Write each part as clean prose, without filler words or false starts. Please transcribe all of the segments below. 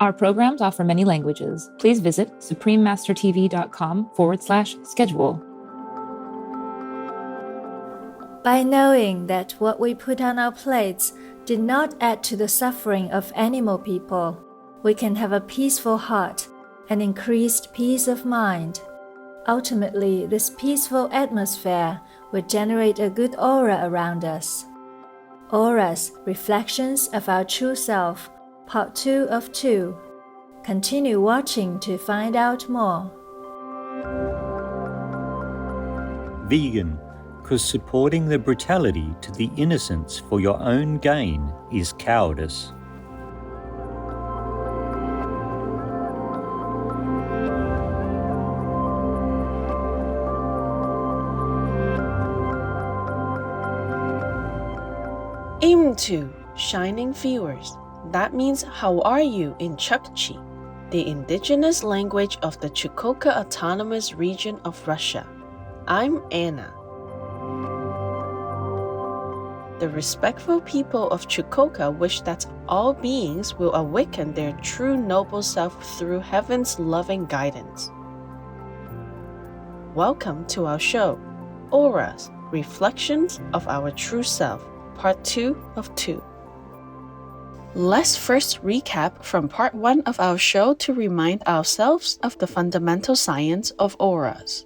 Our programs offer many languages. Please visit suprememastertv.com/schedule. By knowing that what we put on our plates did not add to the suffering of animal people, we can have a peaceful heart and increased peace of mind. Ultimately, this peaceful atmosphere will generate a good aura around us. Auras, Reflections of Our True Self, Part 2 of 2. Continue watching to find out more. Vegan, because supporting the brutality to the innocents for your own gain is cowardice. Imtu, shining viewers. That means how are you in Chukchi, the indigenous language of the Chukotka Autonomous Region of Russia. I'm Anna. The respectful people of Chukotka wish that all beings will awaken their true noble self through heaven's loving guidance. Welcome to our show, Auras, Reflections of Our True Self, Part 2 of 2. Let's first recap from Part 1 of our show to remind ourselves of the fundamental science of auras.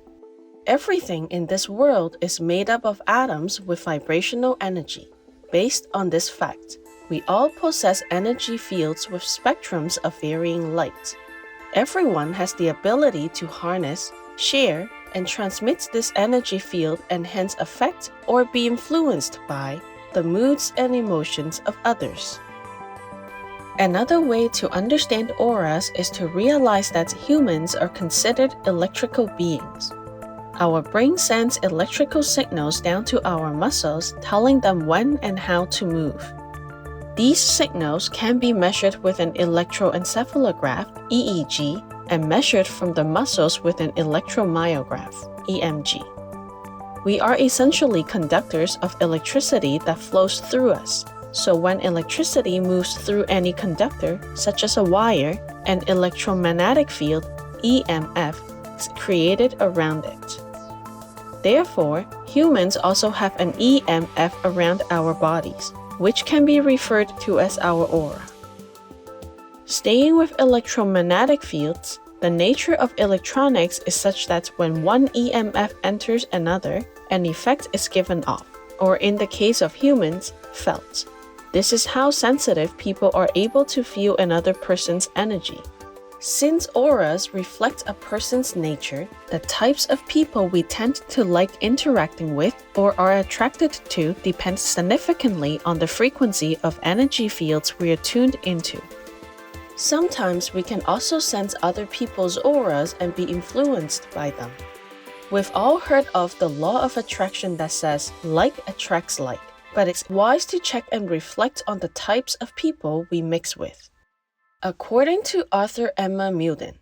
Everything in this world is made up of atoms with vibrational energy. Based on this fact, we all possess energy fields with spectrums of varying light. Everyone has the ability to harness, share, and transmit this energy field and hence affect or be influenced by the moods and emotions of others. Another way to understand auras is to realize that humans are considered electrical beings. Our brain sends electrical signals down to our muscles, telling them when and how to move. These signals can be measured with an electroencephalograph, EEG, and measured from the muscles with an electromyograph, EMG. We are essentially conductors of electricity that flows through us. So when electricity moves through any conductor, such as a wire, an electromagnetic field, EMF, is created around it. Therefore, humans also have an EMF around our bodies, which can be referred to as our aura. Staying with electromagnetic fields, the nature of electronics is such that when one EMF enters another, an effect is given off, or in the case of humans, felt. This is how sensitive people are able to feel another person's energy. Since auras reflect a person's nature, the types of people we tend to like interacting with or are attracted to depends significantly on the frequency of energy fields we are tuned into. Sometimes we can also sense other people's auras and be influenced by them. We've all heard of the law of attraction that says like attracts like, but it's wise to check and reflect on the types of people we mix with. According to author Emma Mudin,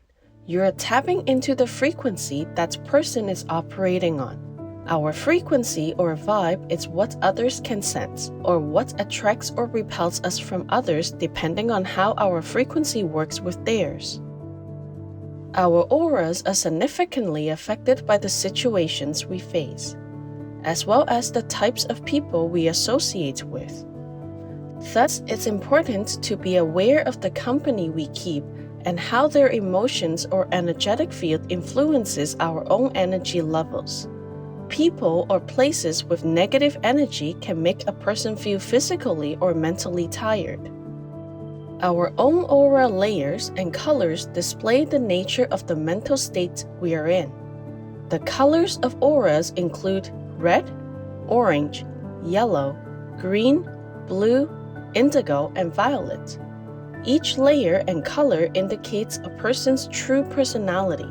you're tapping into the frequency that person is operating on. Our frequency or vibe is what others can sense, or what attracts or repels us from others depending on how our frequency works with theirs. Our auras are significantly affected by the situations we face, as well as the types of people we associate with. Thus, it's important to be aware of the company we keep and how their emotions or energetic field influences our own energy levels. People or places with negative energy can make a person feel physically or mentally tired. Our own aura layers and colors display the nature of the mental state we are in. The colors of auras include red, orange, yellow, green, blue, indigo, and violet. Each layer and color indicates a person's true personality.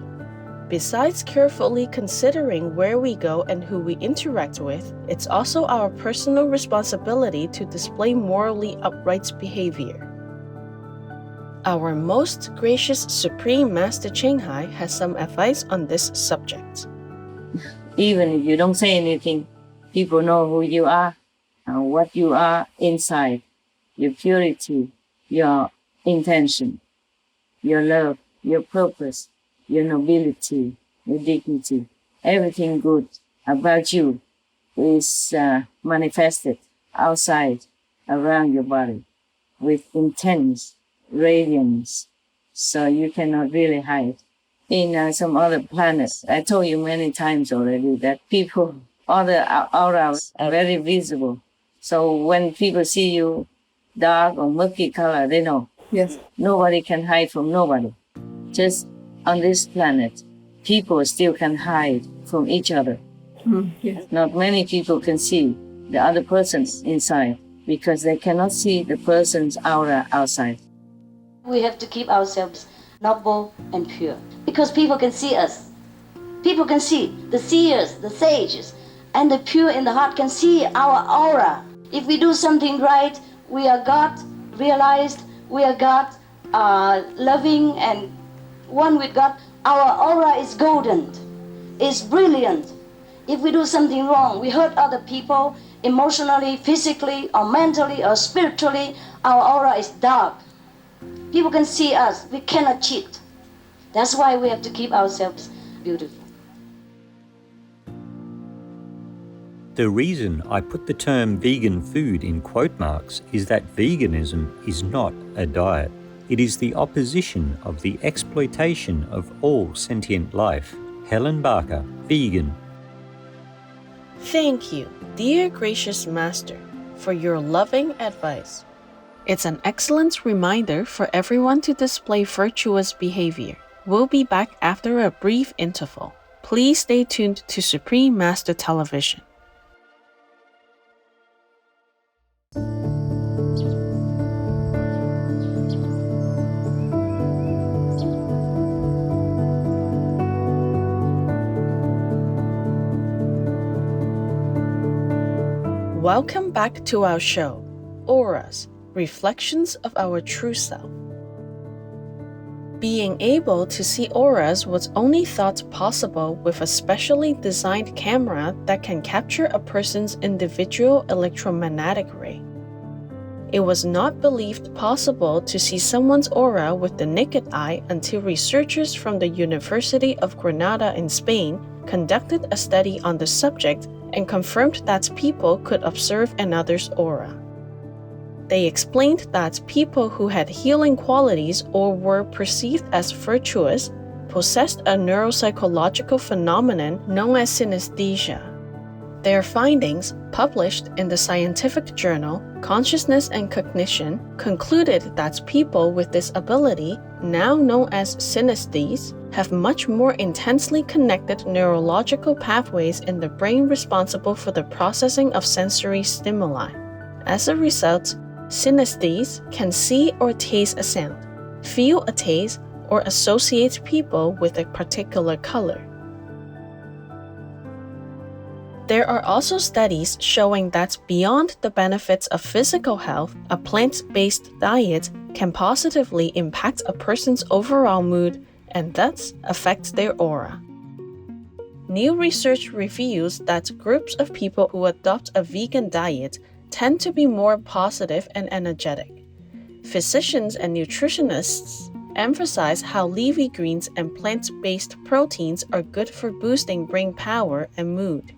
Besides carefully considering where we go and who we interact with, it's also our personal responsibility to display morally upright behavior. Our most gracious Supreme Master Ching Hai has some advice on this subject. Even if you don't say anything, people know who you are and what you are inside, your purity, your intention. your love, your purpose, your nobility, your dignity, everything good about you is manifested outside, around your body, with intense radiance, so you cannot really hide. In some other planets, I told you many times already that people, all the auras are very visible. So when people see you dark or murky color, they know. Yes. Nobody can hide from nobody. Just on this planet, people still can hide from each other. Yes. Not many people can see the other person inside because they cannot see the person's aura outside. We have to keep ourselves noble and pure because people can see us. People can see the seers, the sages, and the pure in the heart can see our aura. If we do something right, we are God realized, we are God loving and one with God. Our aura is golden, is brilliant. If we do something wrong, we hurt other people emotionally, physically, or mentally, or spiritually, our aura is dark. People can see us. We cannot cheat. That's why we have to keep ourselves beautiful. The reason I put the term vegan food in quote marks is that veganism is not a diet. It is the opposition of the exploitation of all sentient life. Helen Barker, vegan. Thank you, dear gracious Master, for your loving advice. It's an excellent reminder for everyone to display virtuous behavior. We'll be back after a brief interval. Please stay tuned to Supreme Master Television. Welcome back to our show, Auras, Reflections of Our True Self. Being able to see auras was only thought possible with a specially designed camera that can capture a person's individual electromagnetic ray. It was not believed possible to see someone's aura with the naked eye until researchers from the University of Granada in Spain conducted a study on the subject and confirmed that people could observe another's aura. They explained that people who had healing qualities or were perceived as virtuous possessed a neuropsychological phenomenon known as synesthesia. Their findings, published in the scientific journal Consciousness and Cognition, concluded that people with this ability, now known as synesthetes, have much more intensely connected neurological pathways in the brain responsible for the processing of sensory stimuli. As a result, synesthetes can see or taste a sound, feel a taste, or associate people with a particular color. There are also studies showing that beyond the benefits of physical health, a plant-based diet can positively impact a person's overall mood and thus affect their aura. New research reveals that groups of people who adopt a vegan diet tend to be more positive and energetic. Physicians and nutritionists emphasize how leafy greens and plant-based proteins are good for boosting brain power and mood.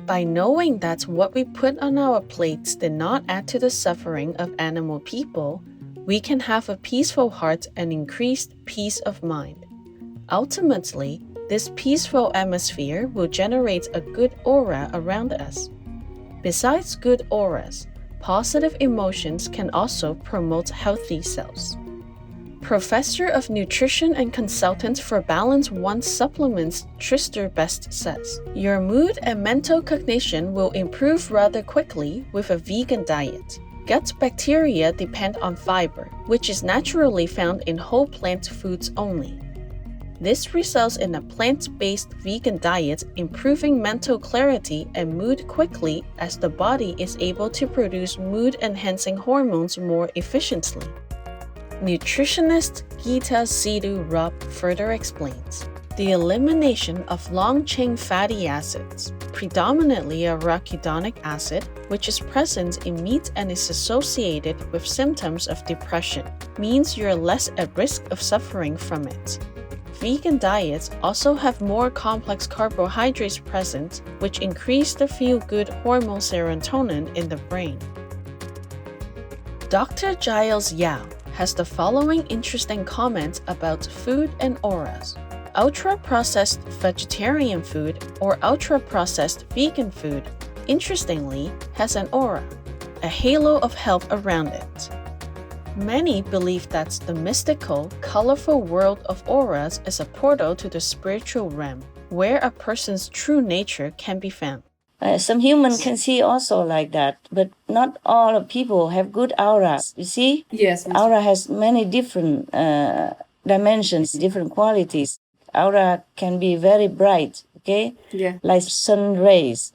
By knowing that what we put on our plates did not add to the suffering of animal people, we can have a peaceful heart and increased peace of mind. Ultimately, this peaceful atmosphere will generate a good aura around us. Besides good auras, positive emotions can also promote healthy cells. Professor of Nutrition and consultant for Balance One Supplements Trista Best says, your mood and mental cognition will improve rather quickly with a vegan diet. Gut bacteria depend on fiber, which is naturally found in whole plant foods only. This results in a plant-based vegan diet improving mental clarity and mood quickly as the body is able to produce mood-enhancing hormones more efficiently. Nutritionist Geeta Sidhu Rob further explains, the elimination of long-chain fatty acids, predominantly a arachidonic acid, which is present in meat and is associated with symptoms of depression, means you're less at risk of suffering from it. Vegan diets also have more complex carbohydrates present, which increase the feel-good hormone serotonin in the brain. Dr. Giles Yao has the following interesting comments about food and auras. Ultra-processed vegetarian food or ultra-processed vegan food, interestingly, has an aura, a halo of health around it. Many believe that the mystical, colorful world of auras is a portal to the spiritual realm, where a person's true nature can be found. Some humans can see also like that, but not all people have good auras. You see? Yes. Aura has many different dimensions, different qualities. Aura can be very bright, okay? Yeah. Like sun rays,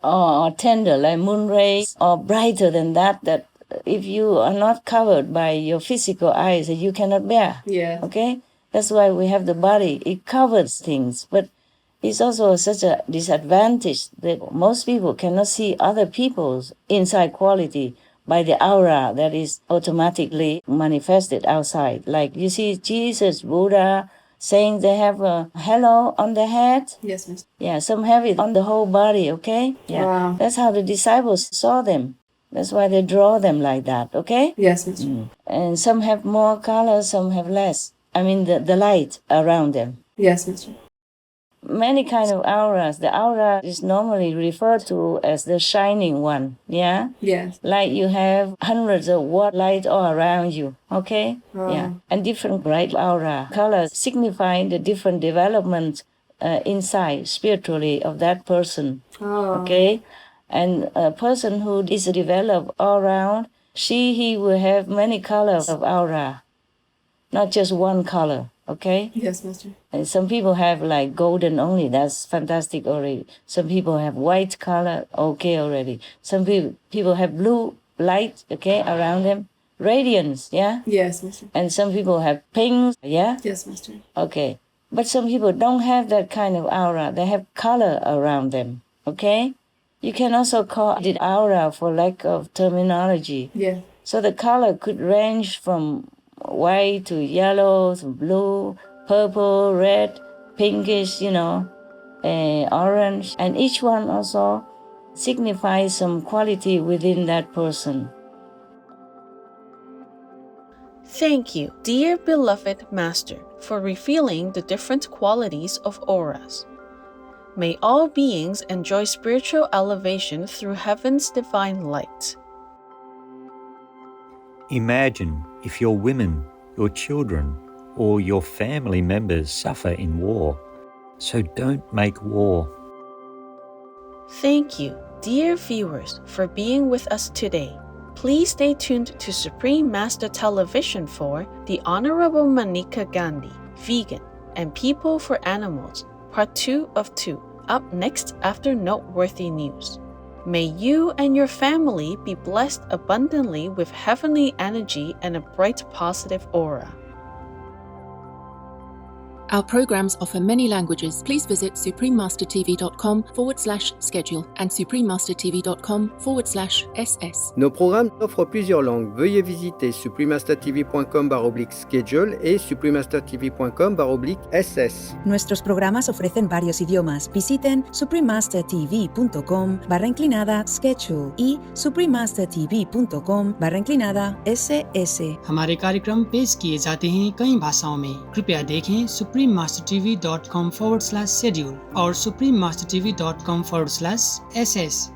or tender like moon rays, or brighter than that if you are not covered by your physical eyes, you cannot bear. Yeah. Okay? That's why we have the body. It covers things, but it's also such a disadvantage that most people cannot see other people's inside quality by the aura that is automatically manifested outside. Like you see Jesus, Buddha, saying they have a halo on the head. Yes, Miss. Yeah, some have it on the whole body, okay? Yeah. Wow. That's how the disciples saw them. That's why they draw them like that, okay? Yes, Miss. And some have more color, some have less. I mean, the light around them. Yes, Miss. Many kind of auras. The aura is normally referred to as the shining one, yeah? Yes. Like you have hundreds of watt light all around you, okay? Wow. Yeah. And different bright aura colors signifying the different development inside spiritually of that person, Oh. okay? And a person who is developed all around, he will have many colors of aura, not just one color, okay? Yes, Mister. And some people have like golden only, that's fantastic already. Some people have white color, okay already. Some people have blue light, okay, around them. Radiance, yeah? Yes, Mister. And some people have pink, yeah? Yes, Mister. Okay. But some people don't have that kind of aura. They have color around them, okay? You can also call it aura for lack of terminology. Yeah. So the color could range from white to yellow to blue, purple, red, pinkish, orange. And each one also signifies some quality within that person. Thank you, dear beloved Master, for revealing the different qualities of auras. May all beings enjoy spiritual elevation through heaven's divine light. Imagine if your women, your children, or your family members suffer in war. So don't make war. Thank you, dear viewers, for being with us today. Please stay tuned to Supreme Master Television for The Honorable Maneka Gandhi, Vegan, and People for Animals, Part 2 of 2, up next after noteworthy news. May you and your family be blessed abundantly with heavenly energy and a bright positive aura. Our programs offer many languages. Please visit suprememastertv.com/schedule and suprememastertv.com/ss. Nos programmes offrent plusieurs langues. Veuillez visiter suprememastertv.com/schedule et suprememastertv.com/ss. Nuestros programas ofrecen varios idiomas. Visiten suprememastertv.com/schedule y suprememastertv.com/ss. हमारे कार्यक्रम पेश किए जाते हैं कई भाषाओं में। कृपया देखें suprememastertv.com/schedule और suprememastertv.com/ss।